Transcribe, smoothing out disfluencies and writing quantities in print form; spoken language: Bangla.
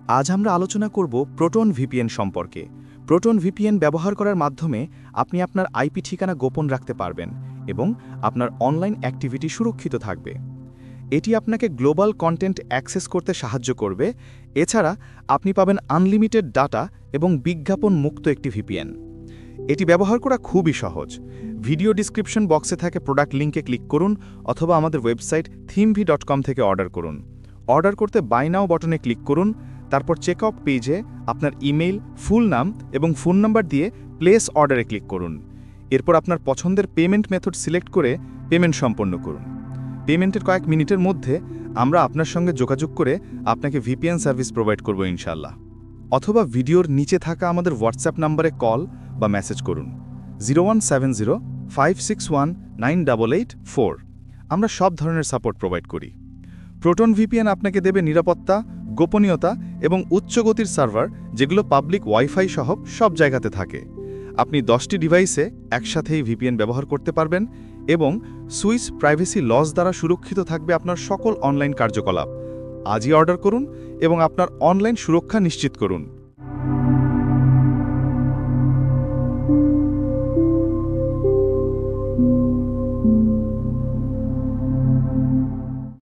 আজ আমরা আলোচনা করব প্রোটন ভিপিএন সম্পর্কে। প্রোটন ভিপিএন ব্যবহার করার মাধ্যমে আপনি আপনার আইপি ঠিকানা গোপন রাখতে পারবেন এবং আপনার অনলাইন অ্যাক্টিভিটি সুরক্ষিত থাকবে। এটি আপনাকে গ্লোবাল কন্টেন্ট অ্যাক্সেস করতে সাহায্য করবে। এছাড়া আপনি পাবেন আনলিমিটেড ডাটা এবং বিজ্ঞাপন মুক্ত একটি ভিপিএন। এটি ব্যবহার করা খুবই সহজ। ভিডিও ডিসক্রিপশন বক্সে থাকে প্রোডাক্ট লিঙ্কে ক্লিক করুন অথবা আমাদের ওয়েবসাইট thimvi.com থেকে অর্ডার করুন। অর্ডার করতে বাই নাও বাটনে ক্লিক করুন, তারপর চেকআউট পেজে আপনার ইমেইল, ফুল নাম এবং ফোন নাম্বার দিয়ে প্লেস অর্ডারে ক্লিক করুন। এরপর আপনার পছন্দের পেমেন্ট মেথড সিলেক্ট করে পেমেন্ট সম্পন্ন করুন। পেমেন্টের কয়েক মিনিটের মধ্যে আমরা আপনার সঙ্গে যোগাযোগ করে আপনাকে ভিপিএন সার্ভিস প্রোভাইড করব ইনশাআল্লাহ। অথবা ভিডিওর নিচে থাকা আমাদের হোয়াটসঅ্যাপ নম্বরে কল বা মেসেজ করুন 017056198884। আমরা সব ধরনের সাপোর্ট প্রোভাইড করি। প্রোটন ভিপিএন আপনাকে দেবে নিরাপত্তা, গোপনীয়তা এবং উচ্চ গতির সার্ভার, যেগুলো পাবলিক ওয়াইফাই সহ সব জায়গাতে থাকে। আপনি 10টি ডিভাইসে একসাথেই ভিপিএন ব্যবহার করতে পারবেন এবং সুইস প্রাইভেসি লস দ্বারা সুরক্ষিত থাকবে আপনার সকল অনলাইন কার্যকলাপ। আজই অর্ডার করুন এবং আপনার অনলাইন সুরক্ষা নিশ্চিত করুন।